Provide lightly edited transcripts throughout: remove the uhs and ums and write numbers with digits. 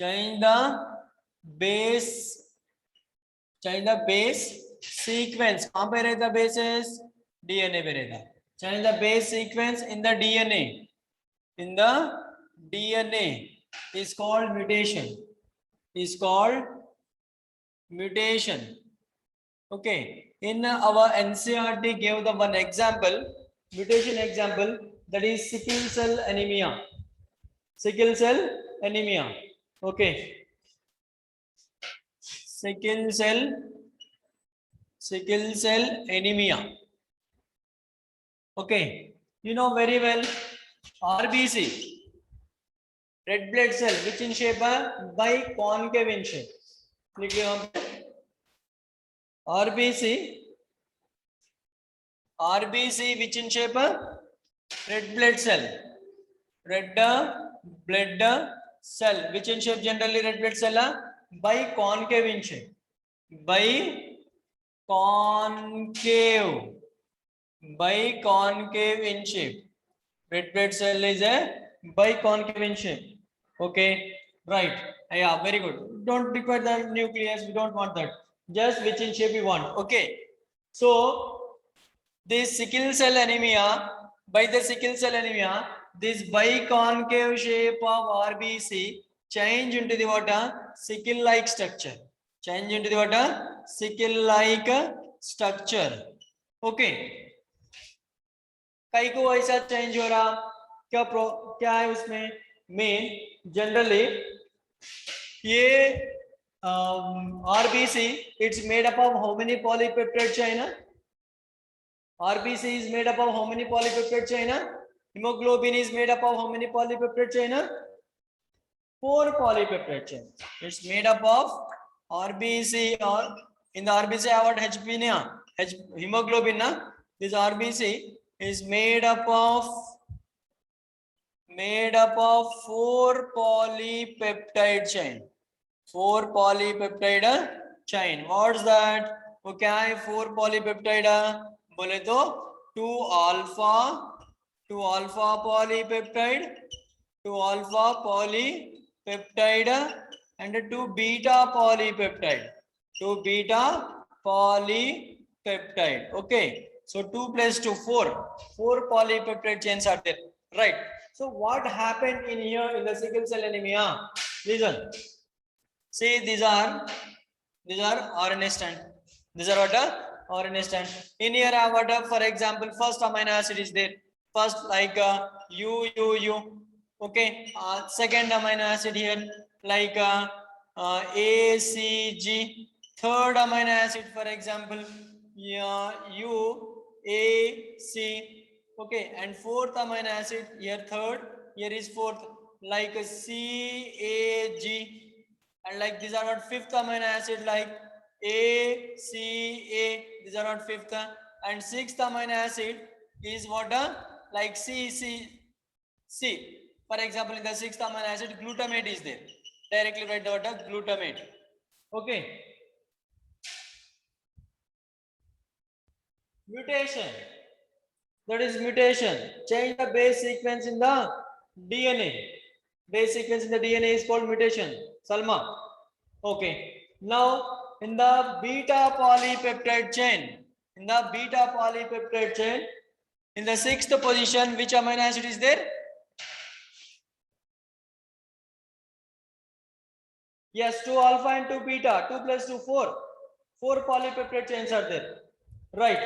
change the base sequence. कहाँ पे रहता bases? DNA पे रहता. Change the base sequence in the DNA. In the DNA is called mutation. Is called mutation. Okay. In our NCERT gave the one example, mutation example, that is sickle cell anemia. Sickle cell anemia. Okay. Sickle cell anemia. Okay. You know very well RBC, red blood cell, which in shape by concave in shape. लिख लिया हम RBC which in shape red blood cell, which in shape generally red blood cell by concave in shape, by concave in shape. Red blood cell is a biconcave in shape. Okay, right. Yeah, very good. Don't require the nucleus, we don't want that, just which in shape we want. Okay, so this sickle cell anemia, by the sickle cell anemia, this biconcave shape of RBC change into the what sickle like structure, change into the what sickle like structure. Okay, कई को ऐसा change हो रहा, क्या है उसमें main generally ये RBC it's made up of how many polypeptide chain? RBC is made up of how many polypeptide chain? Hemoglobin is made up of how many polypeptide chain? 4 polypeptide chain. It's made up of RBC, or in the RBC I have H hemoglobin na. This RBC is made up of 4 polypeptide chain. 4 polypeptide chain. What's that? वो क्या है 4 polypeptide? बोले तो 2 alpha polypeptide, 2 alpha polypeptide and 2 beta polypeptide, 2 beta polypeptide. Okay, so 2 plus 2 4 polypeptide chains are there, right? So what happened in here in the sickle cell anemia? Listen, see, these are RNA strand. These are what RNA strand. In here I have what, for example, first amino acid is there, first like U. Okay, second amino acid here like ACG, third amino acid for example UAC. Okay, and fourth amino acid here, third, here is fourth, like CAG, and like these are not fifth amino acid like ACA, these are not fifth, and sixth amino acid is what like CC. For example, in the sixth amino acid glutamate is there, directly write the word glutamate. Okay, mutation, that is mutation, change the base sequence in the DNA. Base sequence in the DNA is called mutation. Salma. Okay, now in the beta polypeptide chain, in the sixth position, which amino acid is there? Yes, 2 alpha and 2 beta, 2 plus 2 4 polypeptide chains are there, right?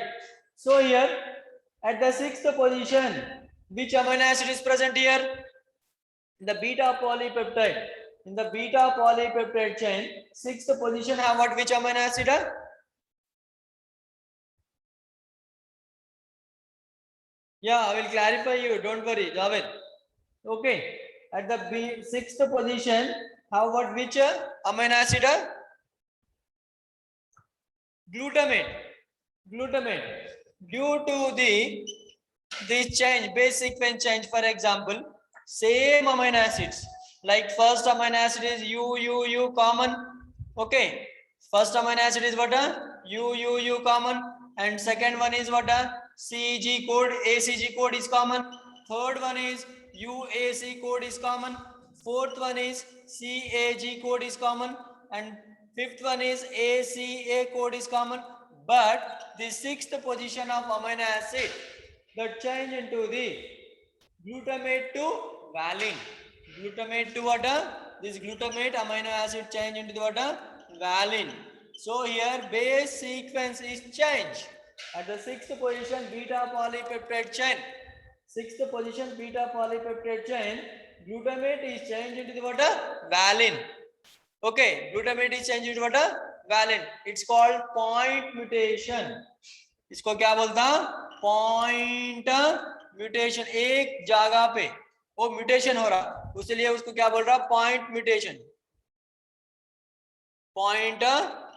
So here at the sixth position, which amino acid is present here? The beta polypeptide. In the beta polypeptide chain, sixth position have what, which amino acid? Yeah, I will clarify you, don't worry, Javed. Okay, at the sixth position have what, which amino acid? Glutamate. Due to this change, base sequence change, for example, same amino acids, like first amino acid is U common. Okay, first amino acid is what, U common, and second one is what, CG code, ACG code is common, third one is UAC code is common, fourth one is CAG code is common, and fifth one is ACA code is common. But the sixth position of amino acid that change into the glutamate to valine. Glutamate to what? This glutamate amino acid change into the what? Valine. So here base sequence is changed. At the sixth position, beta polypeptide chain. Sixth position, beta polypeptide chain. Glutamate is changed into the what? Valine. Okay, glutamate is changed into what? Valine. It's called point mutation. इसको क्या बोलता? Point mutation. एक जगह पे वो mutation हो रहा, उसलिए उसको क्या बोल रहा? Point mutation. Point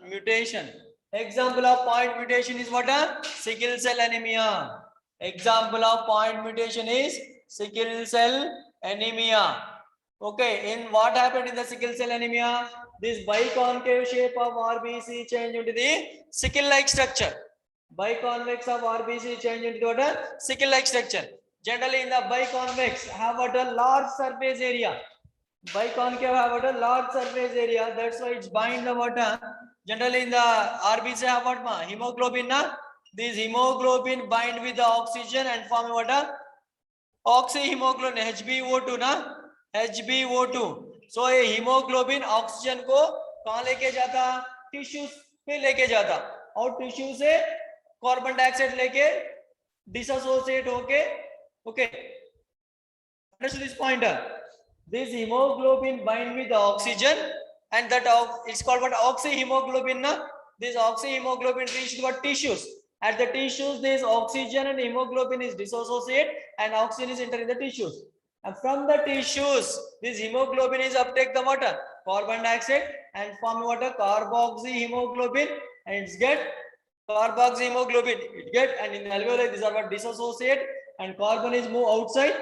mutation. Example of point mutation is what? Sickle cell anemia. Example of point mutation is sickle cell anemia. Okay, in what happened in the sickle cell anemia? This biconcave shape of RBC changed into the sickle-like structure. Biconvex of RBC changed into what? Sickle-like structure. Generally, in the biconvex have what? A large surface area. Biconcave have what? A large surface area. That's why it's bind the water. Generally, in the RBC have what? Hemoglobin. This hemoglobin bind with the oxygen and form what? Oxyhemoglobin HbO2 ना, HbO2. So ये haemoglobin oxygen को कहाँ लेके जाता? Tissues पे लेके जाता, और टिश्यू से कार्बन डाइऑक्साइड लेके डिसोसिएट होके. Okay, understand this pointer? This hemoglobin bind with the oxygen, and that it's called what? Oxyhemoglobin na. This oxyhemoglobin reached what? Tissues. At the tissues, this oxygen and hemoglobin is dissociate, and oxygen is entering the tissues. And from the tissues, this hemoglobin is uptake the water, carbon dioxide, and form water carboxyhemoglobin, and it's get carboxyhemoglobin. It get, and in alveoli these are what? Dissociate, and carbon is move outside,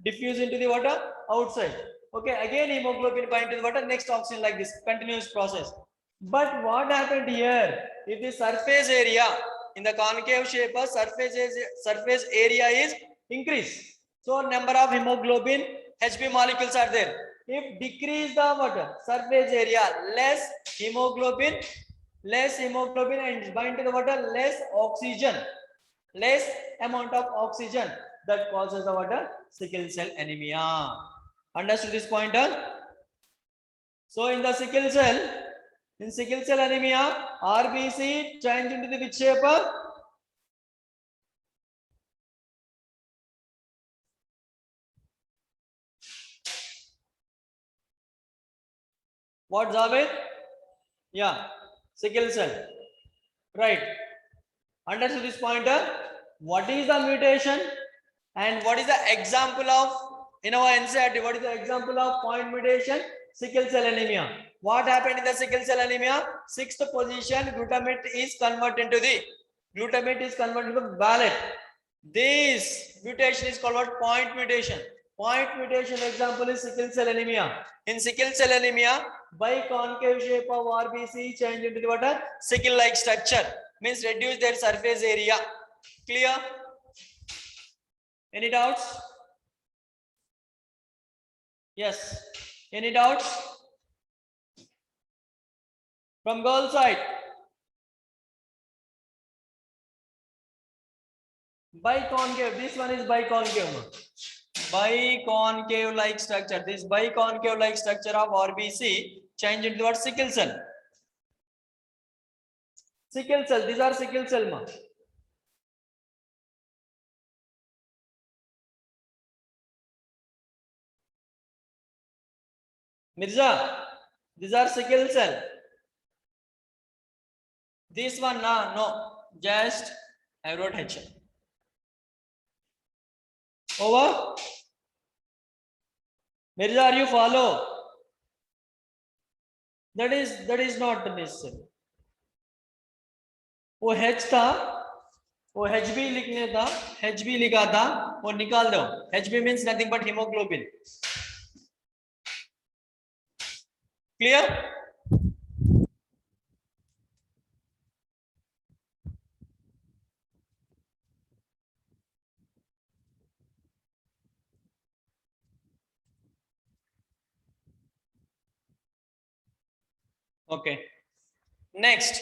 diffuse into the water outside. Okay, again hemoglobin bind to the water, next oxygen, like this continuous process. But what happened here? If the surface area in the concave shape of surface area is increased, so number of hemoglobin Hb molecules are there. If decrease the water surface area, less hemoglobin and bind to the water, less oxygen, less amount of oxygen, that causes the water sickle cell anemia. Understood this pointer? So in the sickle cell anemia, RBC change into the which shape? What, Javed? Yeah, sickle cell. Right. Understood this pointer? What is the mutation and what is the example of, in our NCERT, what is the example of point mutation? Sickle cell anemia. What happened in the sickle cell anemia? Sixth position, glutamate is converted into valine. This mutation is called what? Point mutation. Point mutation example is sickle cell anemia. In sickle cell anemia, biconcave shape of RBC change into the what? Sickle-like structure, means reduce their surface area. Clear? Any doubts? Yes. Any doubts? From girl side. Biconcave. This one is biconcave. Biconcave like structure. This biconcave like structure of RBC change into what? Sickle cell. Sickle cell. These are sickle cell. Ma. Mirza, these are sickle cell. This one, nah, no, just I wrote H. Over. Mirza, are you follow? That is not necessary. वो H था, वो HB लिखने था, HB लिखा था, वो निकाल दो. HB means nothing but hemoglobin. Clear? Okay. Next,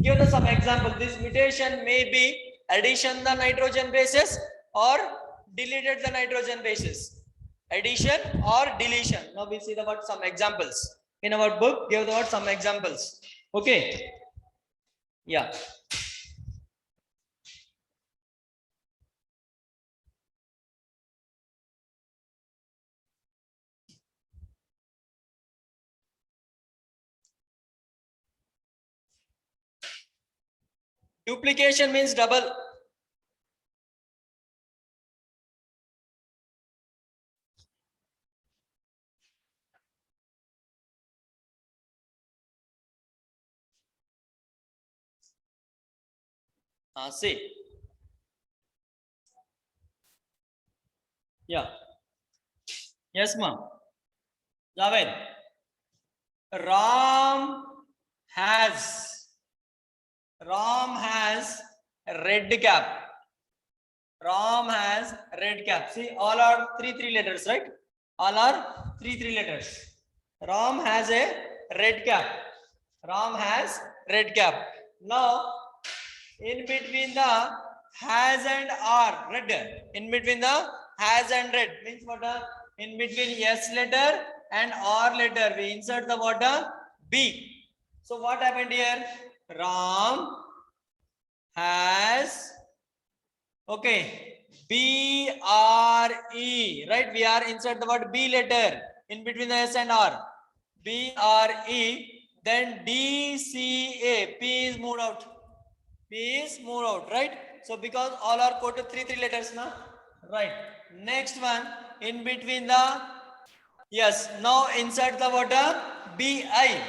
give us some example. This mutation may be addition the nitrogen bases or deleted the nitrogen bases. Addition or deletion. Now we see the word some examples in our book. Give the word some examples. Okay. Yeah. Duplication means double. See. Yeah. Yes, ma'am. Javed. Ram has Ram has red cap. Ram has red cap. See, all are three letters, right? All are three letters. Ram has a red cap. Ram has red cap. Now, in between the has and are red. In between the has and red means what? In between yes letter and R letter, we insert the what? B. So what happened here? Ram has, okay, B-R-E, right? We are insert the word B letter in between the S and R. B-R-E, then D-C-A, P is moved out. P is moved out, right? So because all are quoted three letters now, right? Next one, in between the, yes, now insert the water BI.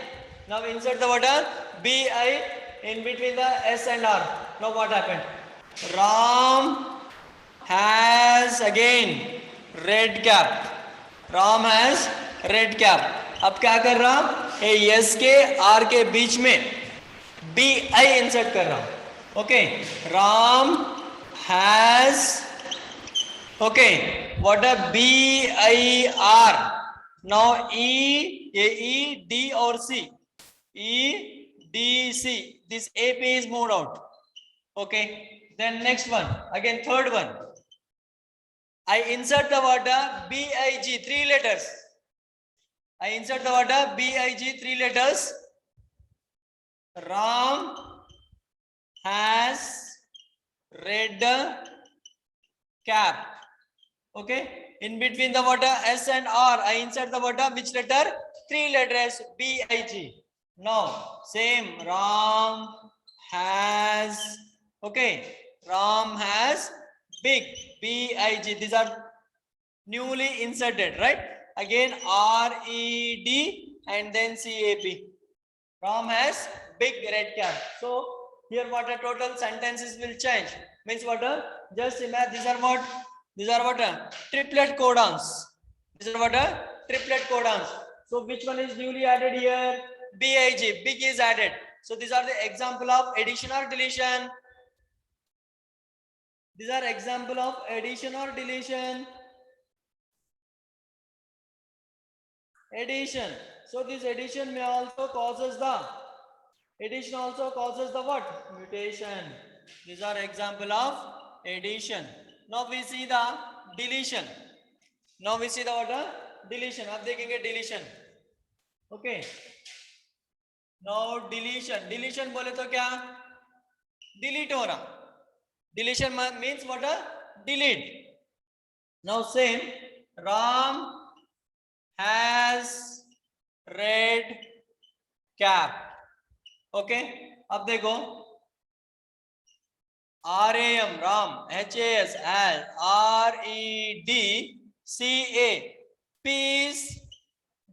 Now insert the water BI in between the S and R. Now what happened? Ram has again red cap. Ram has red cap. अब क्या कर रहा हूं? S के are के बीच में B I insert कर रहा हूं. Okay, Ram has, okay, what a BIR. Now E or C. EDC. This AP is moved out. Okay. Then next one. Again, third one. I insert the word BIG, three letters. I insert the word BIG, three letters. Ram has red cap. Okay, in between the water S and R, I insert the water which letter? Three letters BIG. Now, same, Ram has, okay, Ram has big BIG. These are newly inserted, right? Again, RED and then CAP. Ram has big red cap. So, here what a total sentences will change. Means what? Just imagine these are what? These are what? Triplet codons. These are what? Triplet codons. So which one is newly added here? BIG. Big is added. So these are the example of addition or deletion. These are example of addition or deletion. Addition. So this addition may also causes the what? Mutation. These are example of addition. Now we see the deletion. Now we see the what? Deletion. अब देखेंगे deletion. Okay. Now deletion. Deletion बोले तो क्या? Delete हो रहा. Deletion means what? Delete. Now same. Ram has red cap. Okay. अब देखो. RAM, Ram, HAS, as REDCA. P is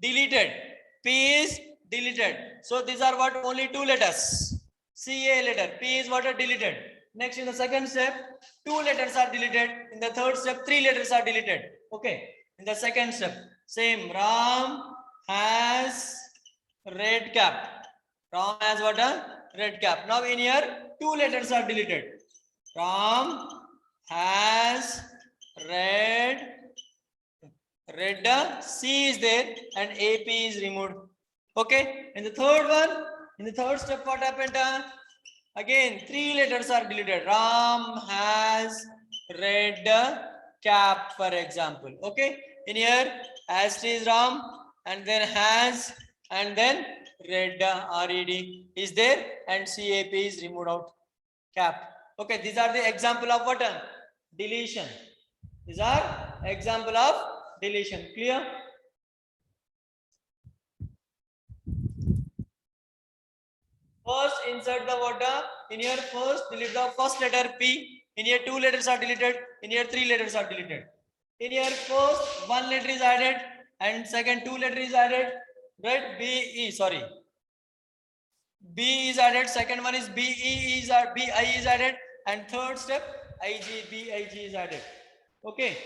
deleted. P is deleted. So these are what? Only two letters. CA letter. P is what? Deleted. Next, in the second step, two letters are deleted. In the third step, three letters are deleted. Okay. In the second step, same. Ram has red cap. Ram has what? Red cap. Now in here, two letters are deleted. Ram has red C is there and AP is removed. Okay. In the third one, in the third step, what happened? Again, 3 letters are deleted. Ram has red cap, for example. Okay. In here, as is Ram, and then has, and then red red is there, and cap is removed out. Cap. Okay. These are the example of what? Deletion. These are example of deletion. Clear? First, insert the water. In here, first delete the first letter P. In here, 2 letters are deleted. In here, 3 letters are deleted. In here, first 1 letter is added, and second 2 letter is added. Right? B E. Sorry. B is added. Second one is B E is B I is added, and third step I G B I G is added. Okay.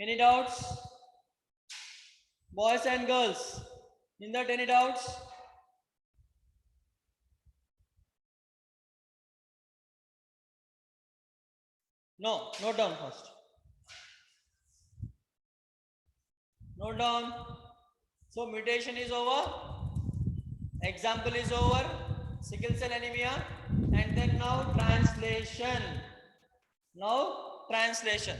Any doubts? Boys and girls. In that, any doubts? No. Note down first. Note down. So mutation is over. Example is over. Sickle cell anemia. And then now translation. Now translation.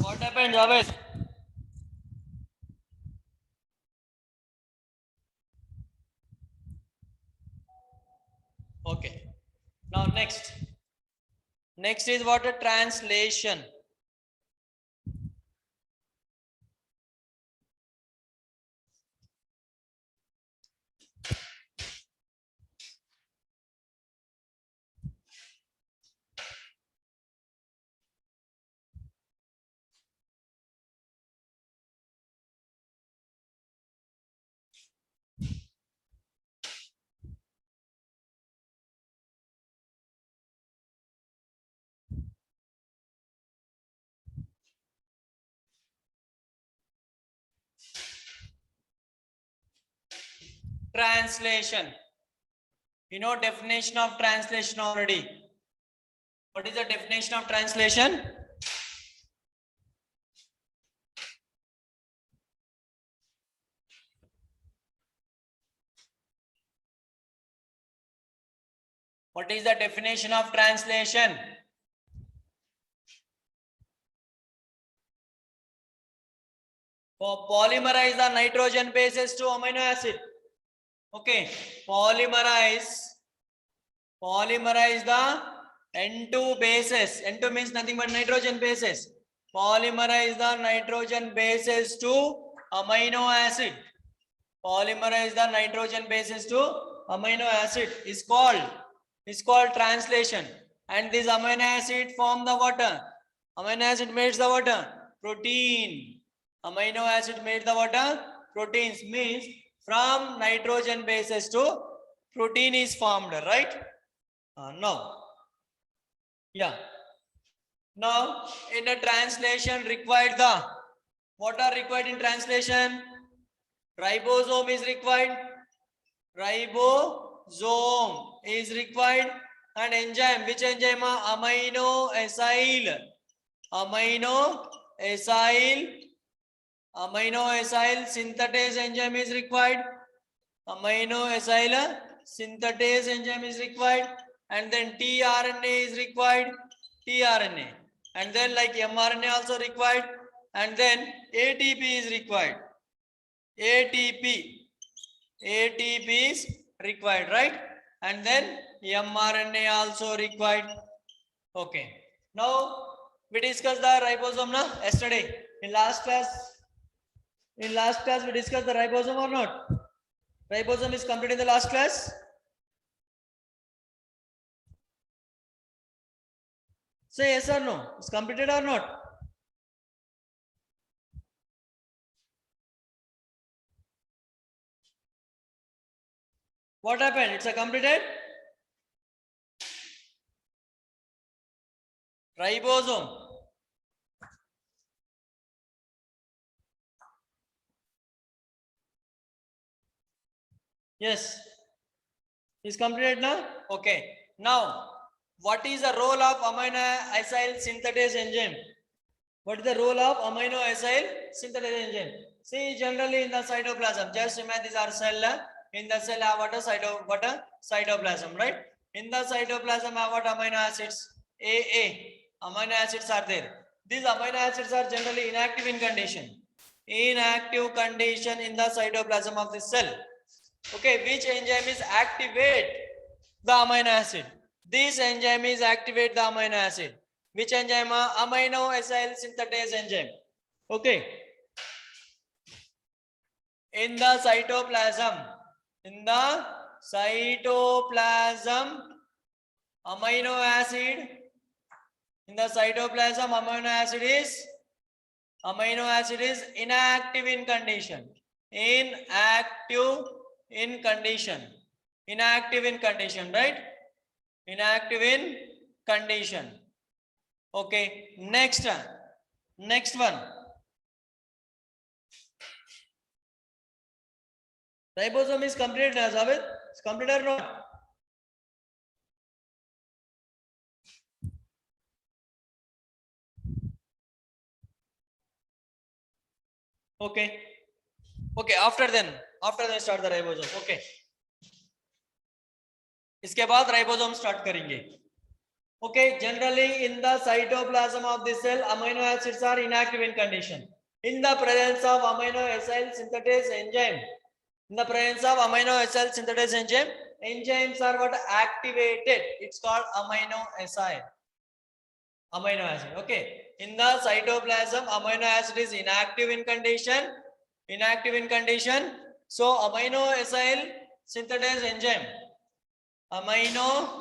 What happened, Javed? Okay. Now next. Next is what? A translation. Translation. You know definition of translation already. What is the definition of translation? What is the definition of translation? Polymerize the nitrogen bases to amino acid. Okay, polymerize the N2 bases. N2 means nothing but nitrogen bases. Polymerize the nitrogen bases to amino acid. Polymerize the nitrogen bases to amino acid is called translation. And this amino acid form the water. Amino acid makes the water protein. Amino acid made the water proteins, means from nitrogen bases to protein is formed, right? Now, yeah. Now, in a translation required the, what are required in translation? Ribosome is required. Ribosome is required, and enzyme. Which enzyme? Amino acyl. Amino acyl synthetase enzyme is required. Amino acyl synthetase enzyme is required, and then tRNA is required. tRNA, and then like mRNA also required, and then ATP is required. ATP is required, right? And then mRNA also required. Okay. Now we discussed the ribosome yesterday in last class. In last class we discussed the ribosome or not? Ribosome is completed in the last class. Say yes or no. It's completed or not? What happened? It's a completed. ribosome. Yes, is completed now. Okay, now what is the role of amino acyl synthase enzyme? What is the role of amino acyl synthase enzyme? See, generally in the cytoplasm, just imagine these are cell. In the cell have what a cytoplasm, right? In the cytoplasm have what amino acids? AA. Amino acids are there. These amino acids are generally inactive in condition. Inactive condition in the cytoplasm of the cell. Okay, which enzyme is activate the amino acid? This enzyme is activate the amino acid. Which enzyme? Amino acyl synthase enzyme. Okay. In the cytoplasm, amino acid. In the cytoplasm, amino acid is inactive in condition. Inactive in condition, right? Inactive in condition. Okay, next one. Ribosome is completed, Zabid? It's completed or not? Okay. Okay, after then start the ribosome. Okay. इसके बाद ribosome start करेंगे. Okay, generally in the cytoplasm of the cell, amino acids are inactive in condition. In the presence of amino acyl synthase enzyme, enzymes are what? Activated. It's called amino acid. Okay. In the cytoplasm, amino acid is inactive in condition. So amino acyl synthase enzyme, amino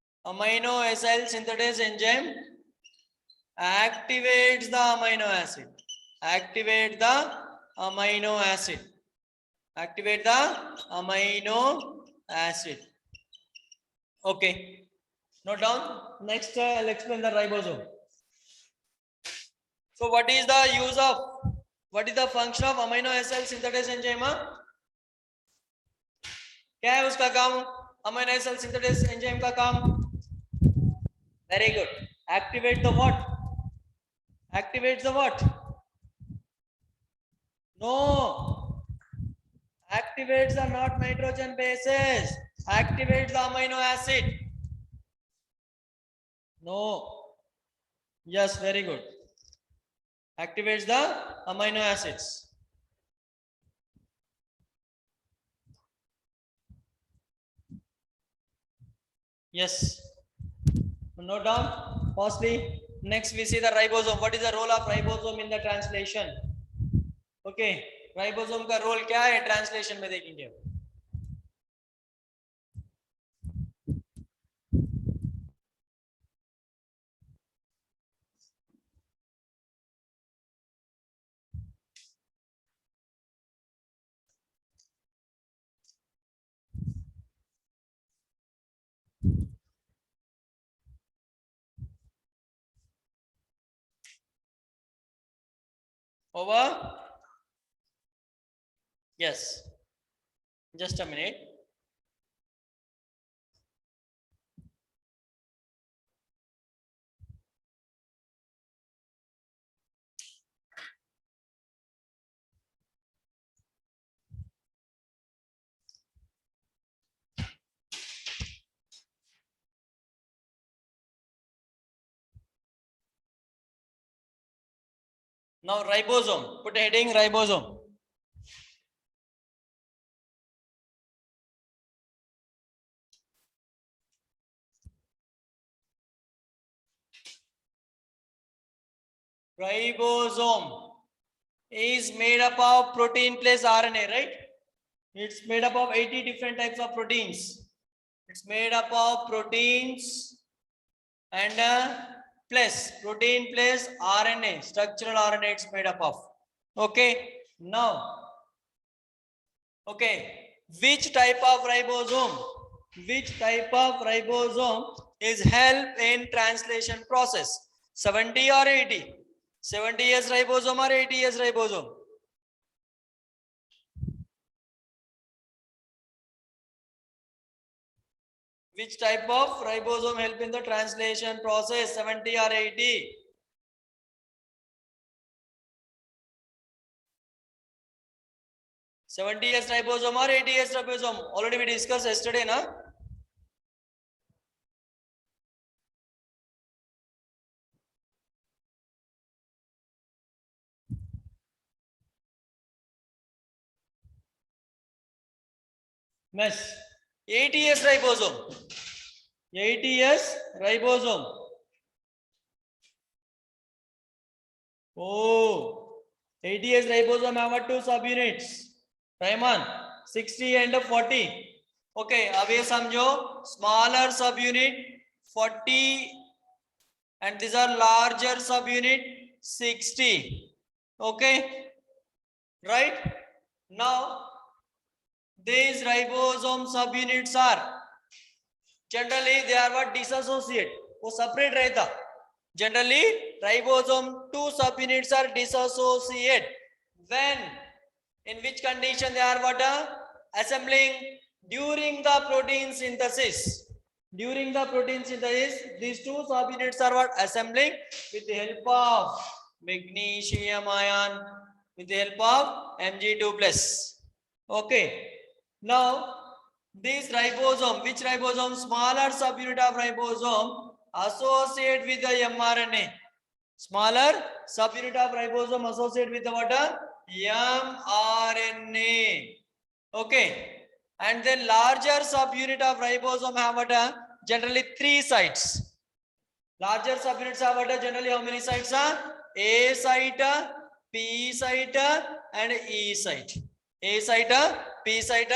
acyl synthase enzyme activates the amino acid. Activate the amino acid. Okay, note down. Next, I'll explain the ribosome. So what is the function of amino acyl synthase enzyme? क्या है उसका काम? amino acyl synthase enzyme का काम? Very good. Activate the what? No. Activates are not nitrogen bases. Activates the amino acid. No. Yes, very good. Activates the amino acids. Yes. Note down. Firstly, next we see the ribosome. What is the role of ribosome in the translation? Okay. Ribosome का role क्या है translation में देखेंगे. Over. Yes. Just a minute. Now ribosome. Put a heading ribosome. Ribosome is made up of protein plus RNA, right? It's made up of 80 different types of proteins. It's made up of proteins and protein plus RNA, structural RNA it's made up of. Okay. Now, okay, Which type of ribosome? Which type of ribosome is help in translation process? 70 or 80? 70 years ribosome or 80 years ribosome? Which type of ribosome help in the translation process? 70 or 80? Seventy years ribosome or 80 years ribosome? Already we discussed yesterday, na? Yes. 80 years ribosome. 80 years ribosome. Oh, 80 years ribosome have two subunits. Rayman, 60 and 40. Okay, अब ये समझो smaller subunit 40 and these are larger subunit 60. Okay, right? Now these ribosome subunits are generally they are what disassociate. वो separate रहता. Generally, ribosome two subunits are dissociate. When, in which condition they are what? Assembling during the protein synthesis. During the protein synthesis, these two subunits are what? Assembling with the help of magnesium ion, with the help of Mg2 plus. Okay. Now, this ribosome, which ribosome? Smaller subunit of ribosome associate with the mRNA. Smaller subunit of ribosome associate with the what? mRNA. Okay. And then larger subunit of ribosome have what? Generally 3 sites. Larger subunits have what? Generally how many sites are? A site, P site and E site. A site, P site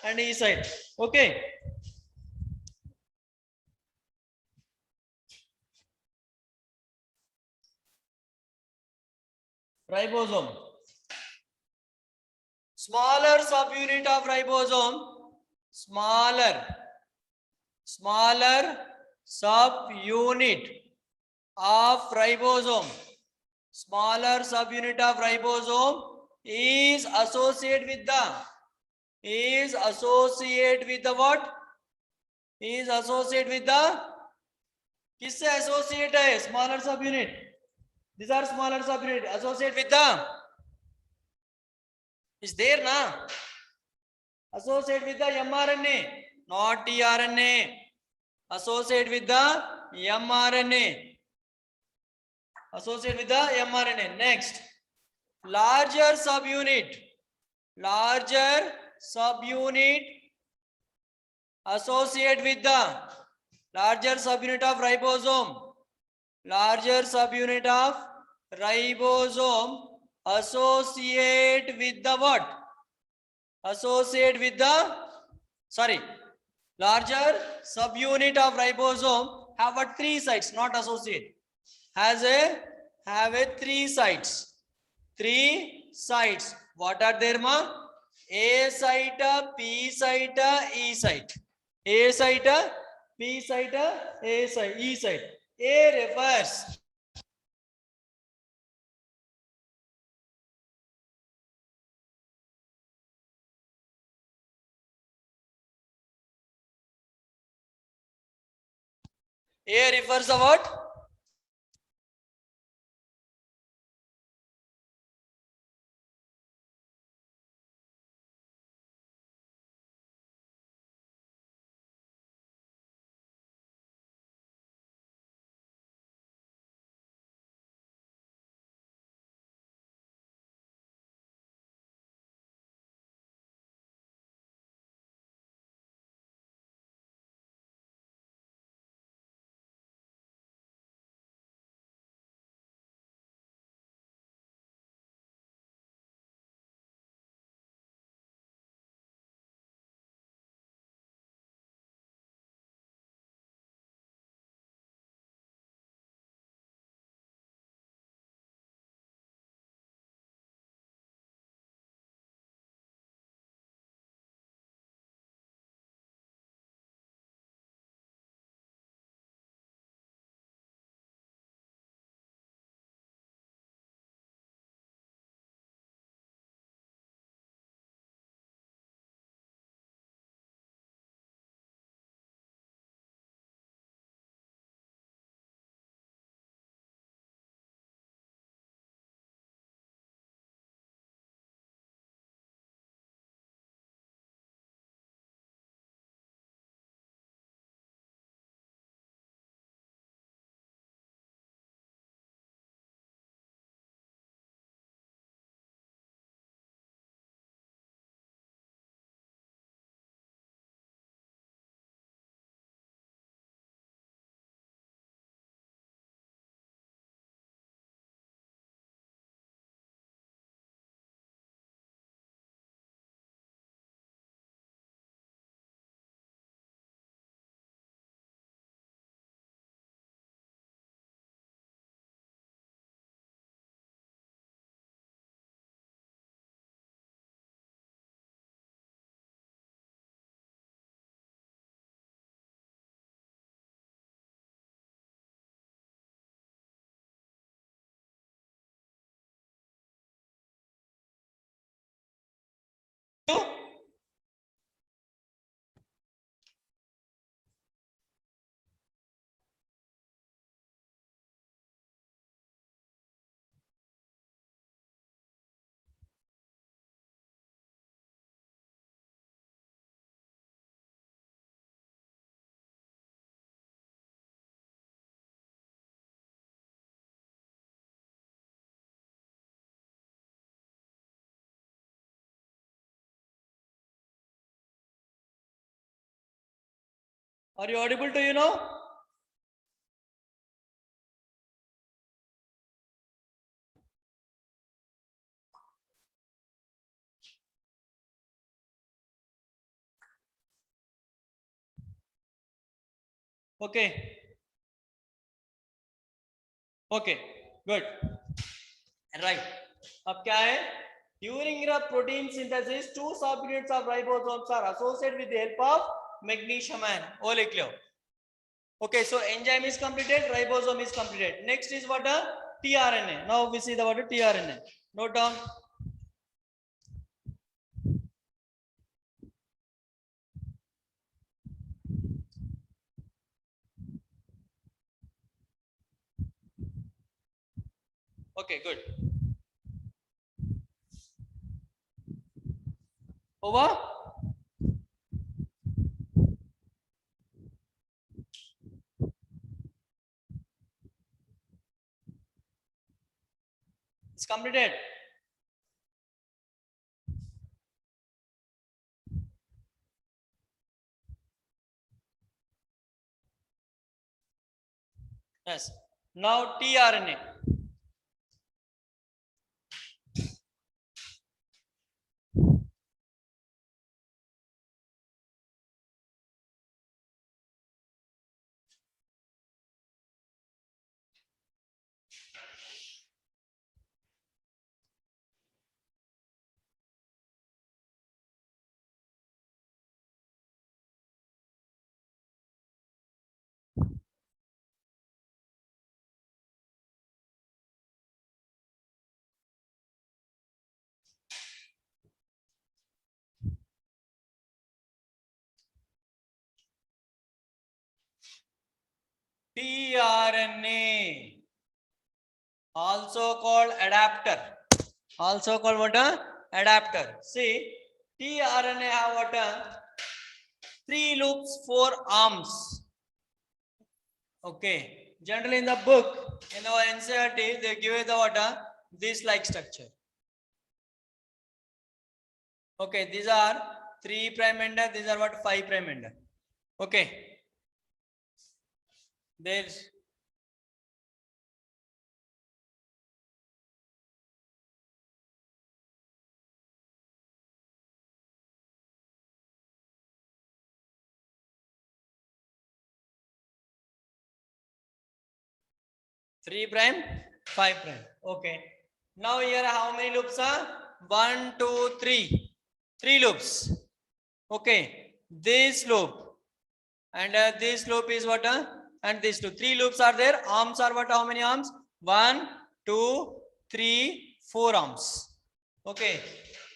and E site. Okay. Ribosome. Smaller subunit of ribosome. Smaller subunit of ribosome. Smaller subunit of ribosome is associated with the what? Is associated with the किससे associate है? Smaller subunit. These are smaller subunit associate with the is there na? Associate with the mRNA, not tRNA. Associate with the mRNA. Associate with the mRNA. Next, larger subunit associate with the larger subunit of ribosome. Larger subunit of ribosome associate with the what? Associate with the larger subunit of ribosome have a 3 sites, not associate. Have a 3 sites. 3 sites. What are there, ma? A site, P site, E site. A site, P site, A site, E site. A refers the what? Are you audible to you now? Okay. Okay. Good. Right. अब क्या है? During the protein synthesis, two subunits of ribosomes are associated with the help of magnesium ion. वो लिख लो. Okay, so enzyme is completed, ribosome is completed. Next is what a tRNA. Now we see the what a tRNA. Note down. Okay, good. Over. It's completed. Yes. Now tRNA. tRNA, also called adapter. Also called what a adapter. See, tRNA have what a 3 loops, 4 arms. Okay. Generally in the book, in our NCERT, they give you the what a this like structure. Okay, these are 3' ender, these are what 5' ender. Okay. There's 3', 5'. Okay. Now here how many loops are? 1, 2, 3. 3 loops. Okay. This loop and this loop is what? And this loop. 3 loops are there. Arms are what? How many arms? 1, 2, 3, 4 arms. Okay.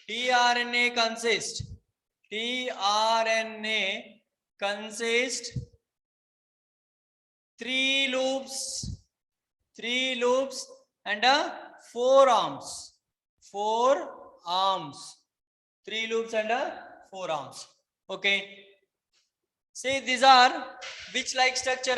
tRNA consists. tRNA consists 3 loops and 4 arms. 4 arms. 3 loops and 4 arms. Okay. See, these are which like structure?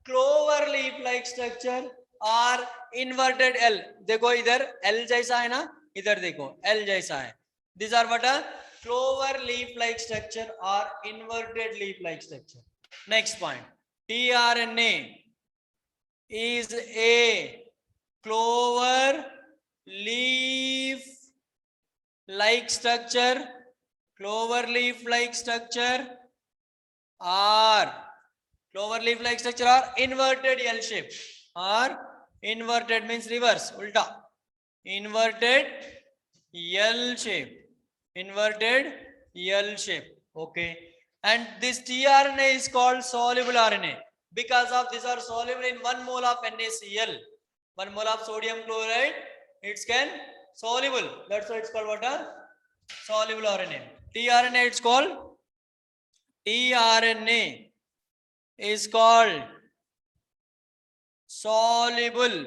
Clover leaf like structure or inverted L. देखो इधर L जैसा है ना, इधर देखो L जैसा है. These are what a clover leaf like structure or inverted leaf like structure. Next point. tRNA is a clover leaf like structure, clover leaf like structure or clover leaf like structure or inverted L shape, or inverted means reverse, ulta, inverted L shape, inverted L shape. Okay, and this tRNA is called soluble RNA because of these are soluble in 1 mole of NaCl. 1 mole of sodium chloride, it can soluble. That's why it's called what? Soluble RNA. tRNA it's called. tRNA is called soluble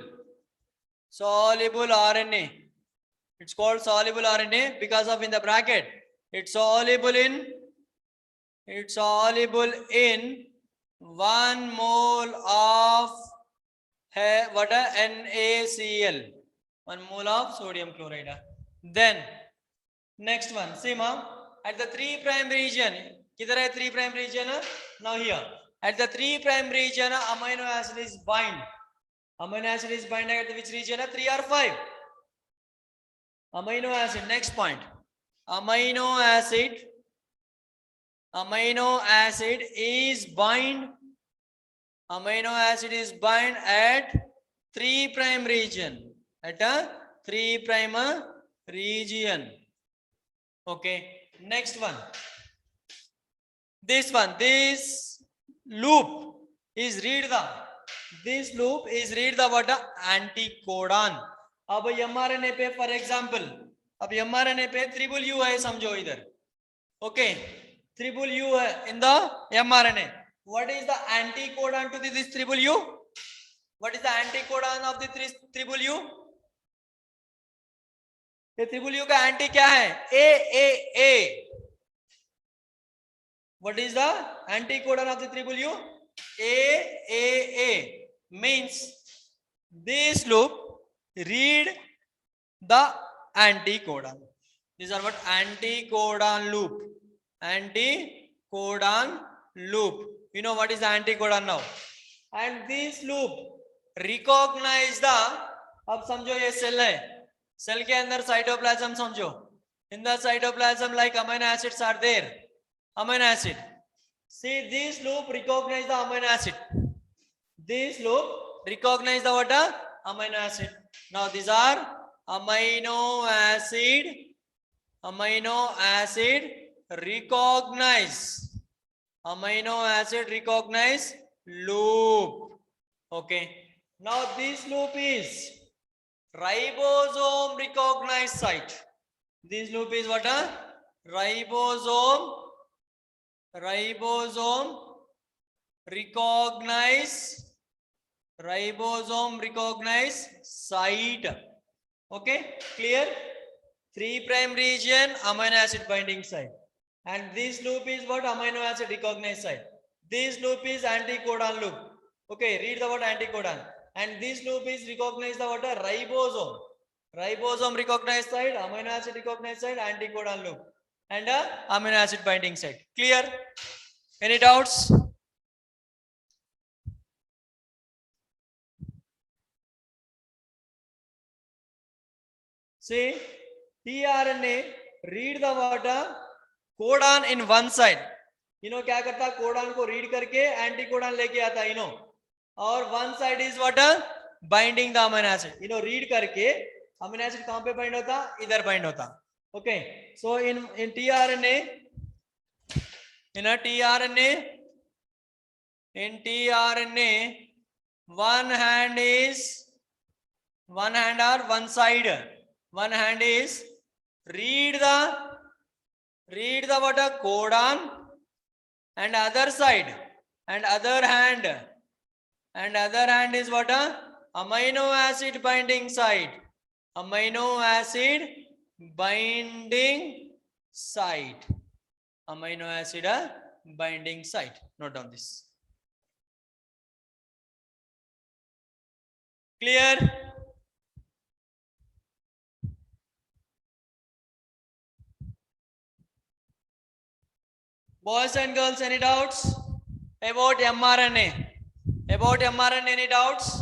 RNA. It's called soluble RNA because of in the bracket. It's soluble in 1 mole of what a NaCl, 1 mole of sodium chloride. Then next one, see ma'am, at the 3' region, kidhar hai 3' region? Now here, at the 3' region, amino acid is bind. Amino acid is bind at which region? 3 or 5? Amino acid, next point. Amino acid is bind. Amino acid is bind at 3' region. At a 3' region. Okay. Next one. This one. This loop is read the what? Anticodon. अब mRNA पे for example, अब mRNA पे triple U है समझो इधर. Okay. Triple U है in the mRNA. What is the anticodon to this triple U? What is the anticodon of the triple U? ये triple U का anti क्या है? A. What is the anticodon of the triple U? A. Means this loop read the anticodon. These are what? Anticodon loop. Anticodon loop. You know what is the anticodon now? And this loop recognize the, अब समझो ये cell है, cell के अंदर cytoplasm समझो. In the cytoplasm like amino acids are there. Amino acid. See, this loop recognize the amino acid. This loop recognize the what? Amino acid. Now these are amino acid recognize loop. Okay. Now this loop is ribosome recognize site. This loop is what? Ribosome recognize site. Okay, clear? 3' region amino acid binding site, and this loop is what? Amino acid recognize site. This loop is anticodon loop. Okay, read the word anticodon. And this loop is recognize the what? Ribosome recognize site, amino acid recognize site, anticodon loop, and amino acid binding site. Clear? Any doubts? See, tRNA read the what? Codon in one side. You know क्या करता? Codon को read करके anticodon लेके आता. You know, और one side is what? Binding the amino acid. You know, read करके amino acid कहाँ पे bind होता? इधर bind होता. Okay. So in tRNA, in tRNA, one hand or one side. One hand is read the what? Codon, and other side, and other hand is what? Amino acid binding site. Amino acid binding site. Note down this. Clear? Boys and girls, any doubts about mRNA? Any doubts?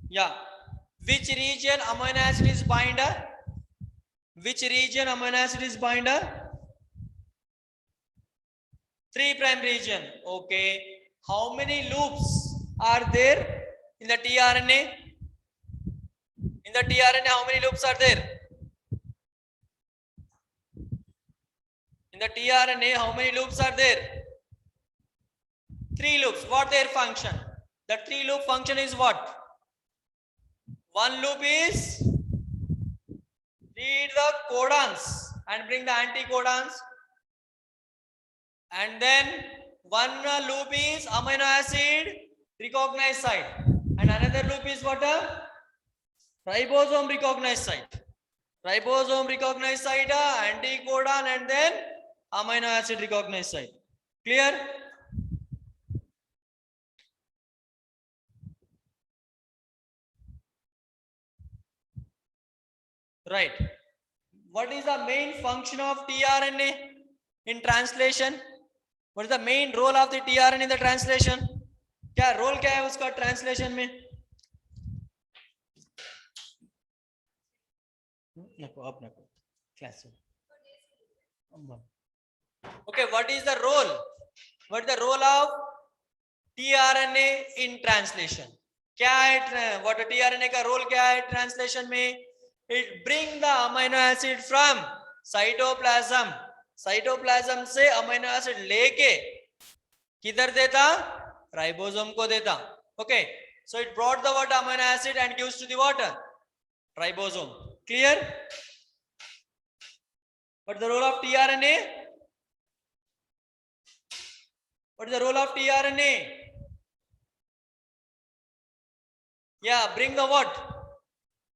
Yeah. Which region amino acid is binder? 3' region. Okay. How many loops are there in the tRNA? How many loops are there? In the tRNA, how many loops are there? 3 loops. What their function? The 3 loop function is what? One loop is read the codons and bring the anticodons, and then one loop is amino acid recognize site, and another loop is what? Ribosome recognize site. Ribosome recognize site, anticodon, and then amino acid recognize site. Clear? Right. What is the main function of tRNA in translation? What is the main role of the tRNA in the translation? क्या role क्या है उसका translation में? नको अब नको class में. Okay, what is the role? What is the role of tRNA in translation? क्या है what tRNA का रोल क्या है ट्रांसलेशन में? It bring the amino acid from cytoplasm. Cytoplasm से अमीनो एसिड लेके किधर देता? राइबोसोम को देता. Okay, so it brought the what amino acid and gives to the water ribosome. Clear? What is the role of tRNA? What is the role of tRNA? Yeah, bring the what?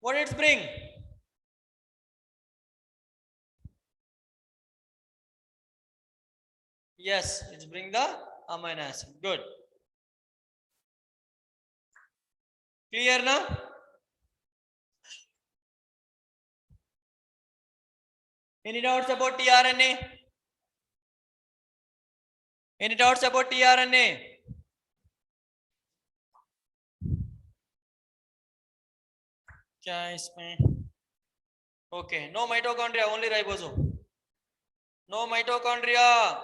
What it's bring? Yes, it's bring the amino acid. Good. Clear now? Any doubts about tRNA? Any doubts about tRNA? क्या है इसमें? Okay, no mitochondria, only ribosome. No mitochondria.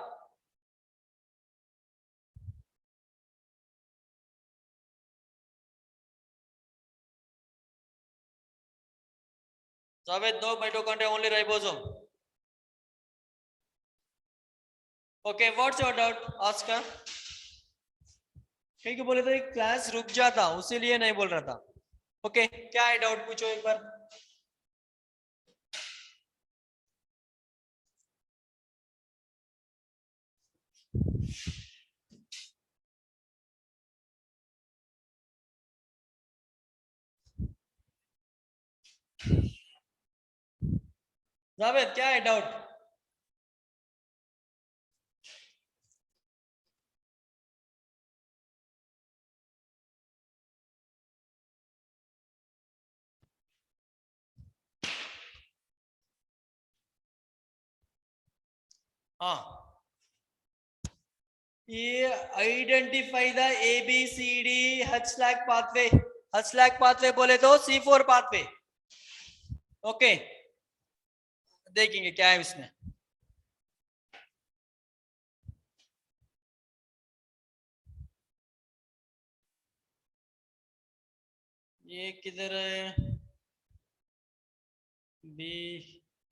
Javed, no mitochondria, only ribosome. Okay, what's your doubt? Ask her. कहीं को बोले तो class रुक जाता, उसीलिए नहीं बोल रहा था. ओके, क्या है डाउट पूछो एक बार. जावेद, क्या है डाउट? हाँ, ये identify the ABCD H-Slack pathway. H-Slack pathway बोले तो C4 पाथवे. ओके, देखेंगे क्या है इसमें. ये किधर है? B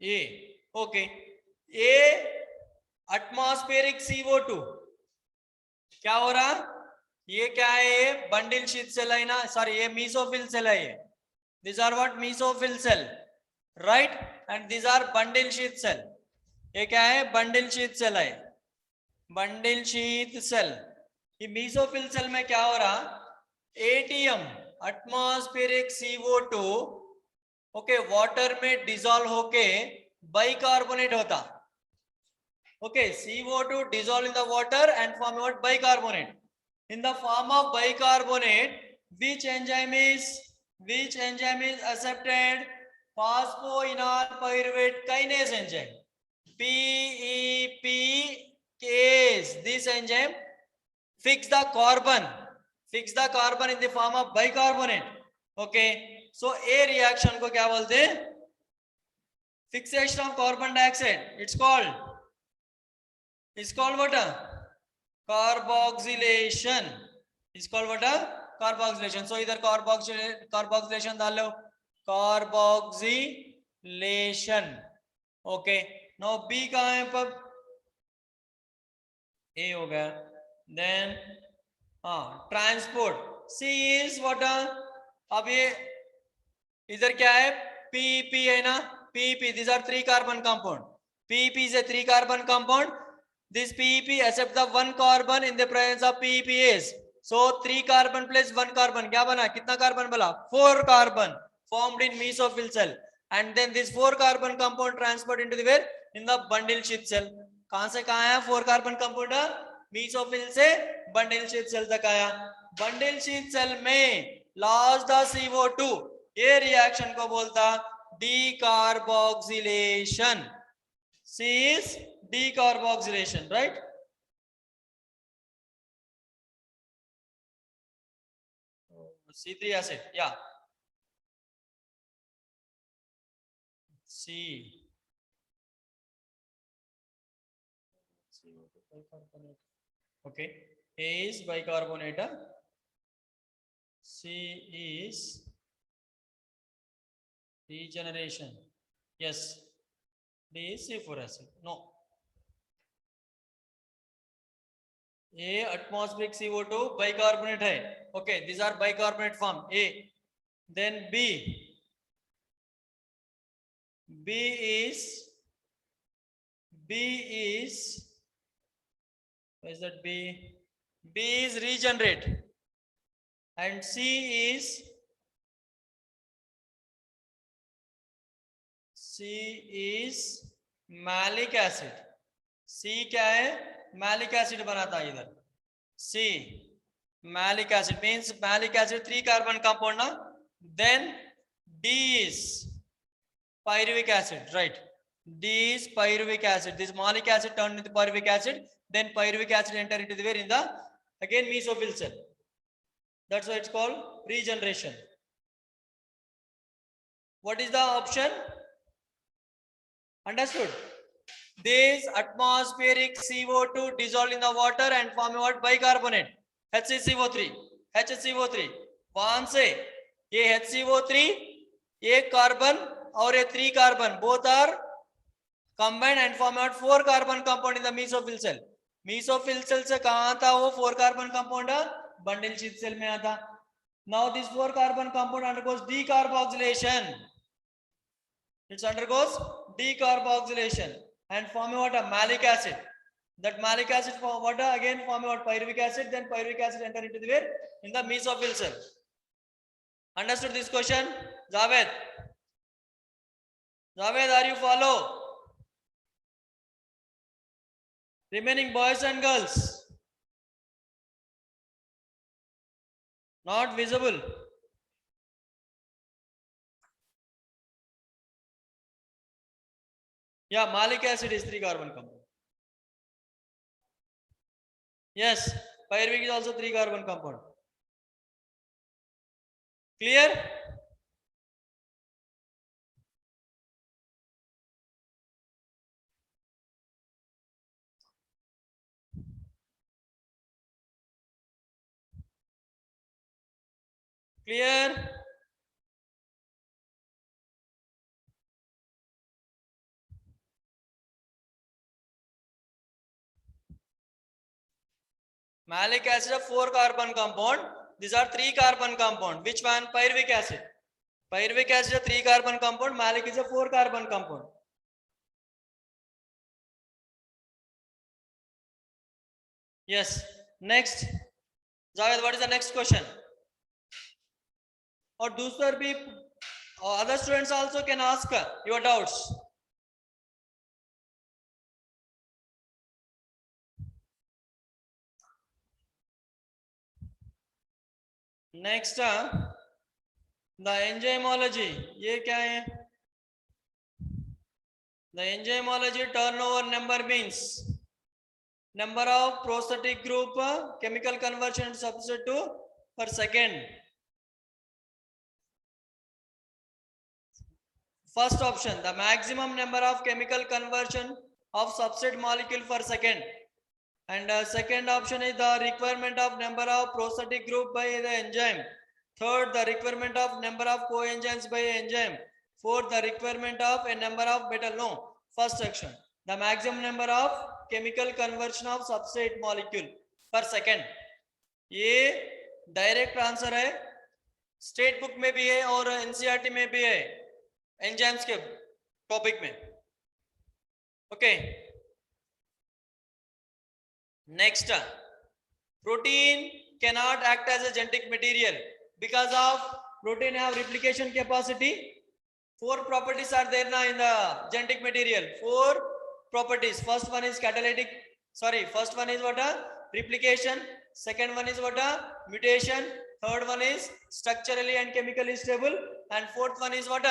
A. Okay, A atmospheric CO2. क्या हो रहा? ये क्या है? ये बंडल शीथ सेल है ना, सॉरी ये मीसोफिल सेल है. ये these are what mesophil cell, right? And these are bundle sheath cell. ये क्या है? बंडल शीथ सेल है. Bundle sheath cell. ये मीसोफिल सेल में क्या हो रहा? ATM atmospheric CO2 okay water में डिसॉल्व होके बाइकार्बोनेट होता. Okay, CO2 dissolve in the water and form what? Bicarbonate. In the form of bicarbonate, which enzyme is accepted? Phosphoenol pyruvate kinase enzyme. PEPcase. This enzyme fix the carbon in the form of bicarbonate. Okay, so A reaction को क्या बोलते हैं? Fixation of carbon dioxide. It's called what? Carboxylation. It's called what? Carboxylation. So इधर carboxylation डाल लो. Carboxylation. Okay. Now B कहाँ है पर? ए हो गया. Then transport C is water. अब ये इधर क्या है, पीपी है ना, PP. these are three carbon compound. PP is a three carbon compound. This PP accept the one carbon in the presence of PPase. So three carbon plus one carbon क्या बना, कितना कार्बन बना, 4 carbon formed in mesophyll cell. And then this 4 carbon compound transport into the where, in the bundle sheath cell. कहां से कहां है 4 carbon compound, mesophyll से bundle sheath cell तक आया. bundle sheath cell में लॉस द CO2. ये reaction को बोलता decarboxylation. C is decarboxylation, right? C3 acid, yeah. C. Okay. A is bicarbonate. C is regeneration. Yes. D is C4 acid. No. A atmospheric CO2 bicarbonate hai. Okay, these are bicarbonate form. A. Then B. B is what is that? B is regenerate, and C is malic acid. C क्या है, malic acid बनाता है इधर. C malic acid means malic acid 3 carbon compound ना. Then D is pyruvic acid, right? D is pyruvic acid. This malic acid turned into pyruvic acid, then pyruvic acid enter into the where, in the again mesophyll cell. That's why it's called regeneration. What is the option? Understood? This atmospheric CO2 dissolved in the water and form what, bicarbonate, HCCO3. HCO3 वहां से ये HCO3 एक carbon और ये 3 carbon both are combined and form out 4 carbon compound in the mesophyll cell. mesophyll cell से कहाँ था वो 4 carbon compound, bundle sheath cell में आता. Now this 4 carbon compound undergoes decarboxylation. It undergoes decarboxylation and form what, a malic acid. That malic acid form what, again form what, pyruvic acid. Then pyruvic acid enter into the where, in the mesophyll cell. Understood this question, Javed? Javed, are you follow? Remaining boys and girls, not visible. Yeah, malic acid is 3 carbon compound. Yes, pyruvic is also 3 carbon compound. Clear? Clear? Malic acid of 4 carbon compound. These are 3 carbon compound. Which one? Pyruvic acid. Pyruvic acid is a 3 carbon compound. Malic is a 4 carbon compound. Yes. Next. Javed, what is the next question? Or दूसर भी other students also can ask your doubts. Next, the enzymology. ये क्या है? The enzymology turnover number means number of prosthetic group chemical conversion substrate to per second. First option, the maximum number of chemical conversion of substrate molecule per second. And second option is the requirement of number of prosthetic group by the enzyme. Third, the requirement of number of coenzymes by enzyme. Fourth, the requirement of a number of metal. No, first section. the maximum number of chemical conversion of substrate molecule per second. ये direct answer है, state book में भी है और NCERT में भी है, enzymes के टॉपिक में. Okay, next, protein cannot act as a genetic material because of protein have replication capacity. Four properties are there now in the genetic material. Four properties. First one is catalytic. Sorry, first one is what? Replication. Second one is what? Mutation. Third one is structurally and chemically stable. And fourth one is what?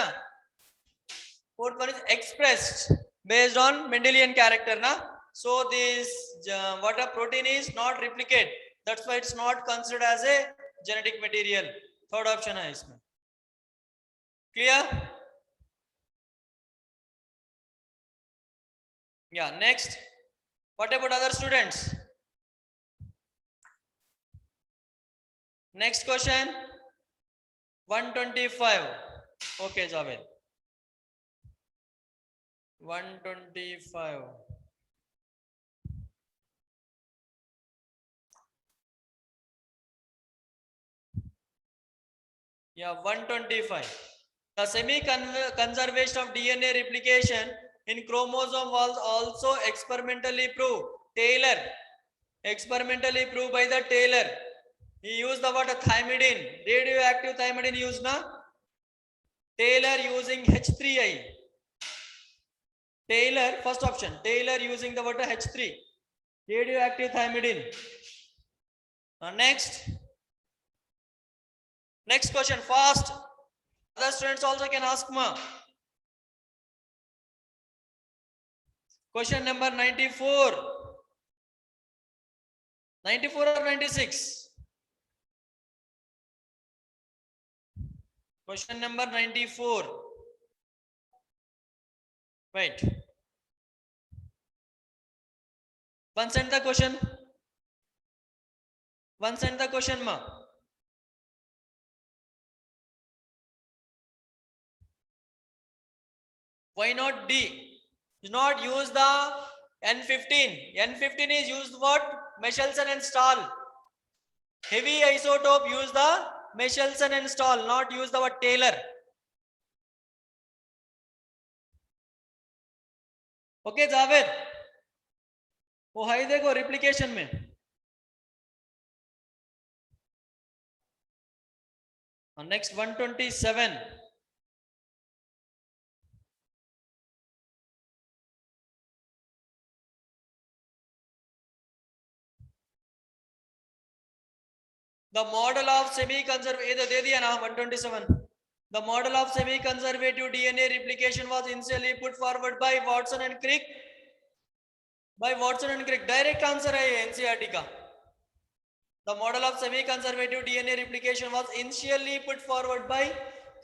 Fourth one is expressed based on Mendelian character. Na? So this what a protein is not replicate. That's why it's not considered as a genetic material. Third option है इसमें. Clear? Yeah. Next. What about other students? Next question. 125. Okay, Javed. 125. Yeah, 125. The semi-conservation of DNA replication in chromosome was also experimentally proved. Taylor, experimentally proved by the Taylor. He used the word thymidine, radioactive thymidine used na. Taylor using H3I. Taylor, first option. Taylor using the word H3, radioactive thymidine. Next. Next question, fast. Other students also can ask ma. Question number 94. 94 or 96? Question number 94. Wait. One send the question. One send the question ma. Why not D? Do not use the N15. N15 is used what? Michelson and Stahl. Heavy isotope use the Michelson and Stahl, not use the word Taylor. Okay, Javed. वो high देखो replication में. Next 127. The model of semi-conservative, दे दिया ना 127. The model of semi-conservative DNA replication was initially put forward by Watson and Crick. By Watson and Crick. Direct answer है NCERT का. The model of semi-conservative DNA replication was initially put forward by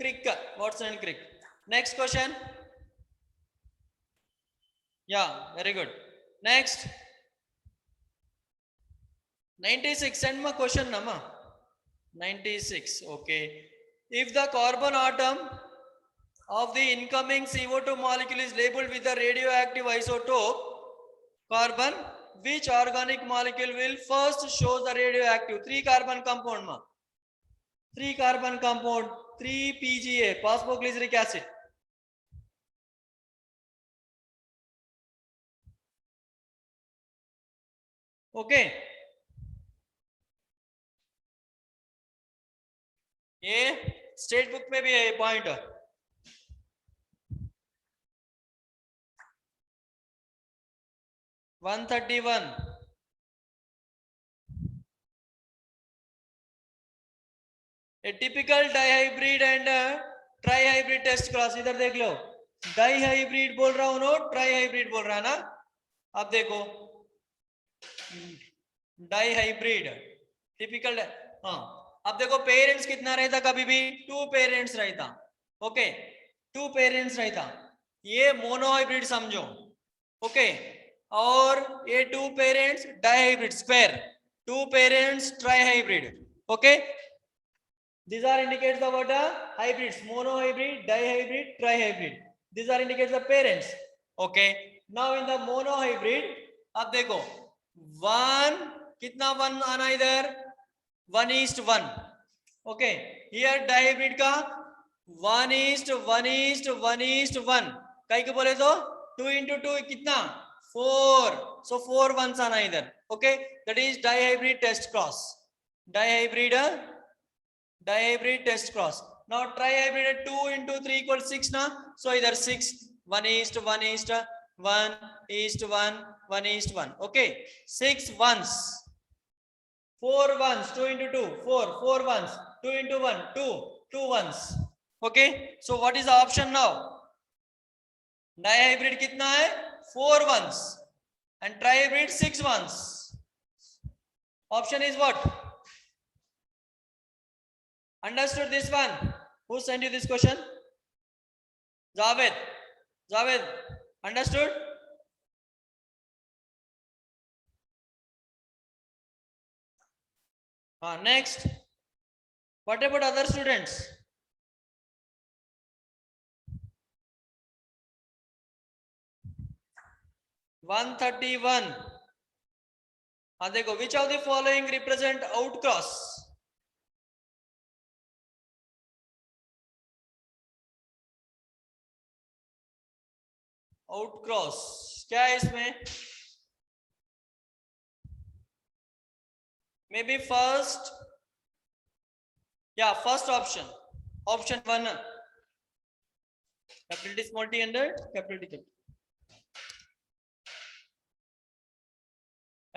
Crick, Watson and Crick. Next question. Yeah, very good. Next. 96. Send me question nama. 96. Okay. If the carbon atom of the incoming CO2 molecule is labeled with the radioactive isotope carbon, which organic molecule will first show the radioactive? 3 carbon compound ma. 3 carbon compound, 3 PGA, phosphoglyceric acid. Okay. ये state book में भी है point. (131) A typical dihybrid and trihybrid test cross. इधर देख लो, dihybrid बोल रहा हूं no, trihybrid बोल रहा है ना. अब देखो डाईहाइब्रिड टिपिकल. हाँ, अब देखो पेरेंट्स कितना रहता, कभी भी 2 पेरेंट्स रहता. ओके, 2 पेरेंट्स रहता. ये मोनोहाइब्रिड समझो. ओके, और ये 2 parents dihybrid square, 2 parents trihybrid. Okay, these are indicates the what hybrids, monohybrid, dihybrid, trihybrid. These are indicates the parents. Okay, Now in the monohybrid, अब देखो 1 कितना 1 आना इधर 1:1. Okay, here dihybrid का 1:1:1:1. कहीं के बोले तो 2 into 2 कितना 4. So 4 ones आना इधर. Okay, that is dihybrid test cross. Dihybrid test cross. Now trihybrid 2 into 3 equals 6 na. So either 6 1:1:1:1:1. Okay, 6 ones. 4 ones. 2 into 2 4. 4 ones. 2 into 1 2. 2 ones. Okay, so what is the option now? Dihybrid कितना है 4 ones and trihybrid 6 ones. Option is what? Understood this one? Who sent you this question? Javed. Understood? Next. What about other students? (131). देखो, which of the following represent outcross? Outcross क्या है इसमें? Maybe first, yeah, first option 1. Capital T small t under capital T capital.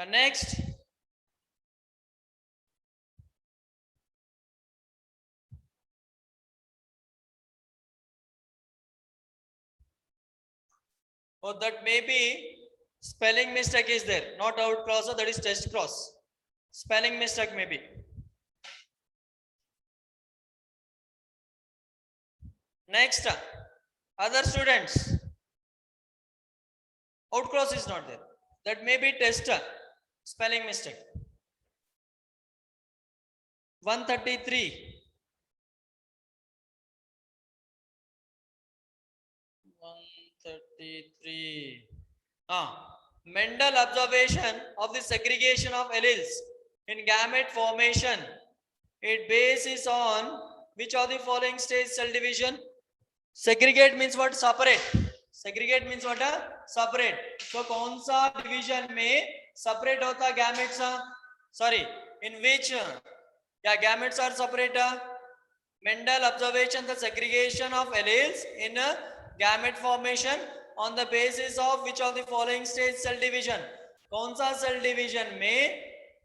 Next. Oh, that may be spelling mistake is there, not outcross, that is test cross. Spelling mistake maybe. Next, other students, outcross is not there, that may be test spelling mistake. 133. 133. Mendel observation of the segregation of alleles in gamete formation. It bases on which of the following stage cell division? Segregate means what? Separate. Segregate means what? Separate. So कौन सा division में separate होता gametes? Sorry, in which? Yeah, gametes are separate. Mendel observation the segregation of alleles in gamete formation on the basis of which of the following stage cell division? कौन सा cell division में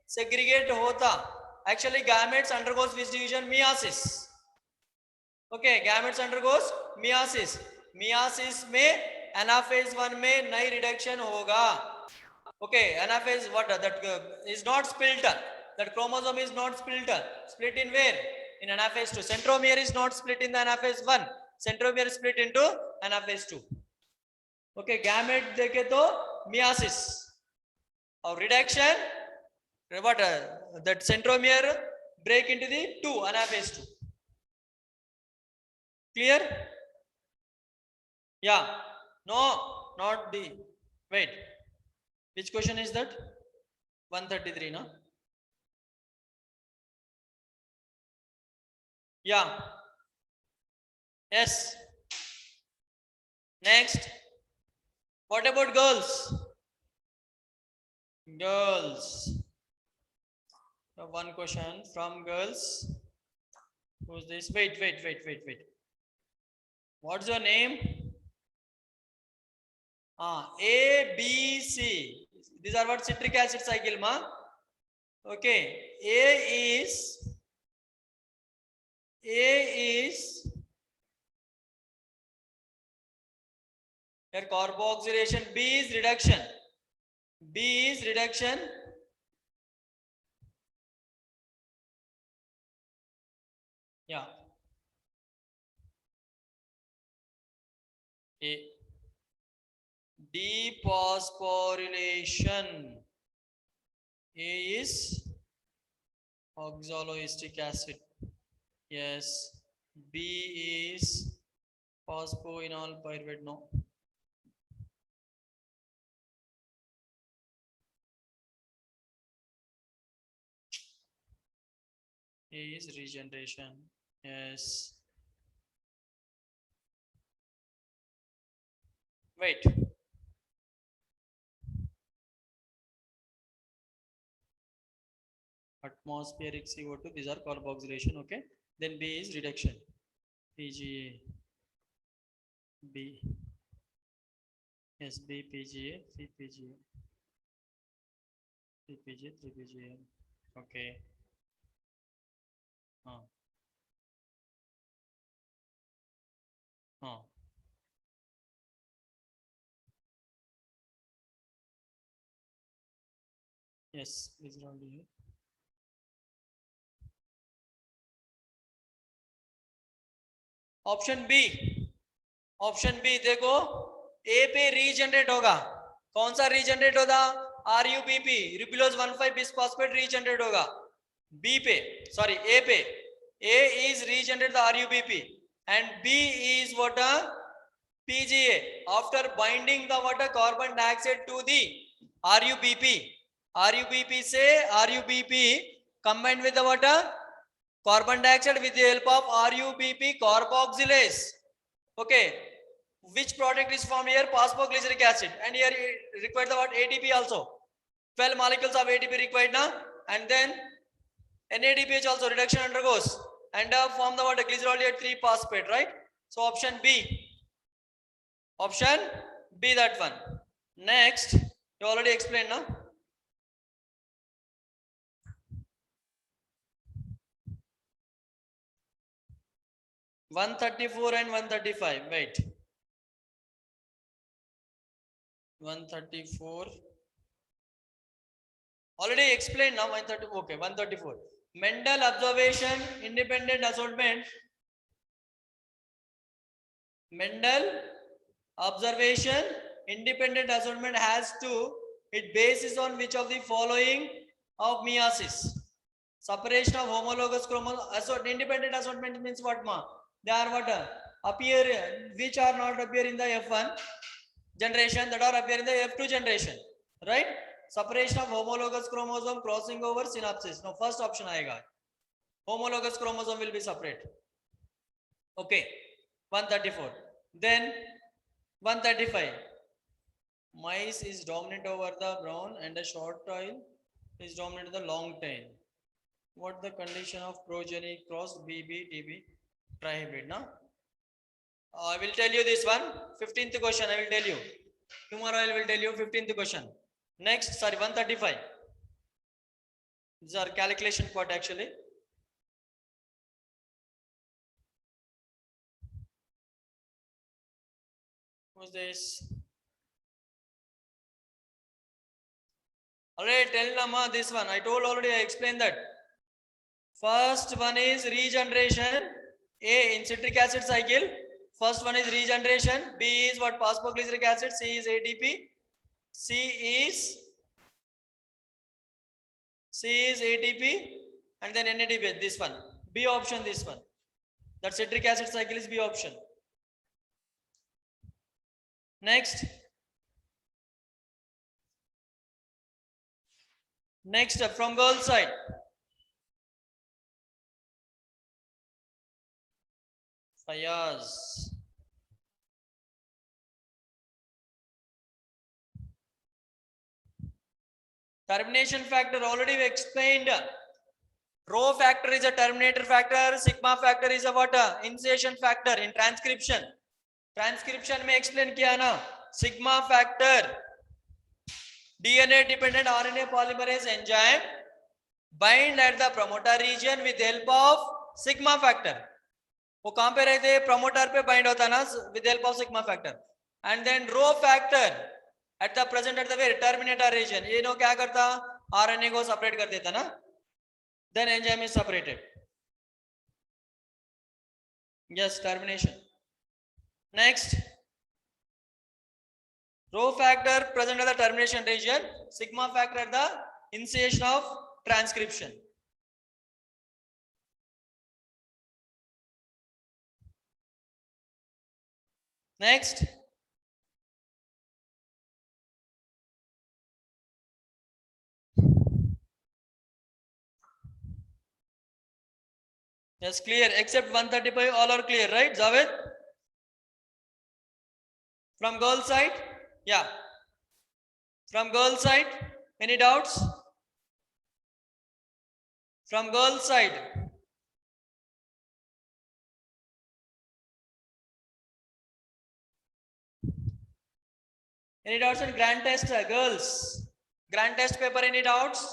segregate होता? Actually gametes undergoes which division? Meiosis. Okay, gametes undergoes meiosis. Meiosis में anaphase 1 में नई reduction होगा. Okay, anaphase what? That is not split. That chromosome is not split. Split in where? In anaphase 2. Centromere is not split in the anaphase 1. Centromere is split into anaphase 2. Okay, gamete देखे तो meiosis. Or reduction, what? That centromere break into the 2 anaphase 2. Clear? Yeah. No, not the. Wait. Which question is that? 133, no? Yeah. Yes. Next. What about girls? Girls. One question from girls. Who's this? Wait. What's your name? A, B, C. These are what? Citric acid cycle, ma. Okay. A is here carboxylation. B is reduction. Yeah. A. Dephosphorylation. A is oxaloacetic acid. Yes. B is phosphoenol pyruvate. No. is regeneration. Yes. Wait. Atmospheric CO2, these are carboxylation, okay. Then B is reduction. PGA. B. Yes, B PGA, C PGA. 3 PGA, 3 PGA. Okay. Huh. Huh. Yes, these are all here. Option B, option B देखो, A पे regenerate होगा, कौन सा regenerate होगा, RuBP ribulose 1,5 bisphosphate regenerate होगा, B पे, sorry A पे, A is regenerate the RuBP and B is what, PGA after binding the water carbon dioxide to the RUBP. RUBP से RUBP combined with the water carbon dioxide with the help of RUBP carboxylase. Okay, which product is formed here? Phosphoglyceric acid, and here it required the what, ATP also. 12 molecules of ATP required now, and then NADPH also reduction undergoes and form the what, glycerol 3 phosphate, right? So option B. Option B, that one. Next, you already explained now. One 134 and 135. Wait. 134. Already explained now. 130. Okay. 134. Mendel observation, independent assortment. Mendel observation, independent assortment has to, it bases on which of the following of meiosis? Separation of homologous chromosome. Independent assortment means what, ma? They are what, appear, which are not appear in the F1 generation, that are appear in the F2 generation, right? Separation of homologous chromosome crossing over synapses. Now first option aega, homologous chromosome will be separate. Okay, 134. Then 135. Mice is dominant over the brown and the short tail is dominant over the long tail. What the condition of progeny cross BB/TB trihybrid? Now, I will tell you this one. 15th question I will tell you. Tomorrow I will tell you 15th question. Next, sorry, 135. These are calculation part actually. Who's this? Alright, tell Nama this one. I told already, I explained that. First one is regeneration. A in citric acid cycle. First one is regeneration. B is what, phosphoglyceric acid. C is ATP. C is ATP and then NADP. This one. B option. This one. That citric acid cycle is B option. Next. Next up from girl side. Fayaz. Termination factor already we explained. Rho factor is a terminator factor. Sigma factor is a what? Initiation factor in transcription. Transcription में explain किया ना. Sigma factor. DNA dependent RNA polymerase enzyme bind at the promoter region with help of sigma factor. वो कहाँ पे रहते हैं? Promoter पे bind होता ना with help of sigma factor. And then rho factor at the present at the very terminator region. ये no क्या करता? RNA को separate कर देता ना. Then enzyme is separated. Yes, termination. Next. Rho factor present at the termination region, sigma factor at the initiation of transcription. Next, Yes, clear. Except 135, all are clear, right, Javed? From girl side? Yeah. From girl side? Any doubts? From girl side? Any doubts on grand test, girls? Grand test paper, any doubts?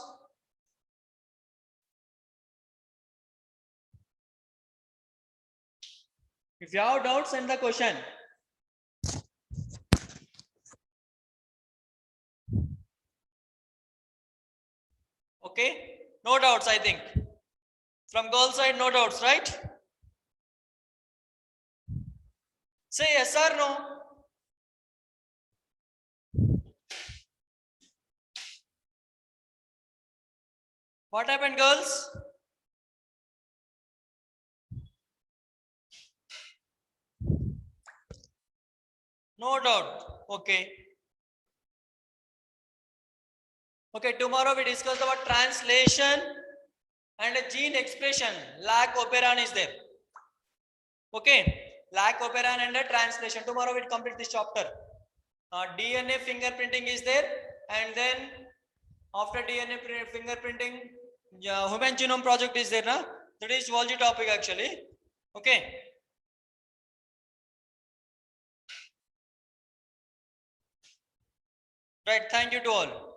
If you have doubts, send the question. Okay? No doubts, I think. From girl side, no doubts, right? Say yes or no. What happened, girls? No doubt. Okay. Okay, tomorrow we discuss about translation and a gene expression. Lac operon is there. Okay. Lac operon and a translation. Tomorrow we'll complete this chapter. DNA fingerprinting is there, and then after DNA fingerprinting, human genome project is there. Na? That is zoology topic actually. Okay. Right. Thank you to all.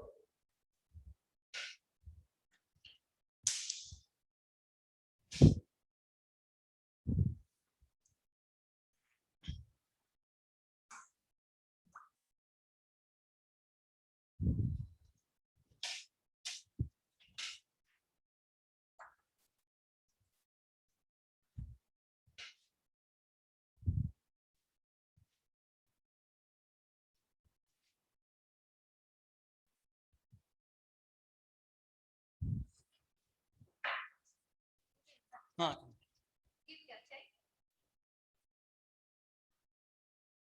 हाँ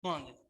हाँ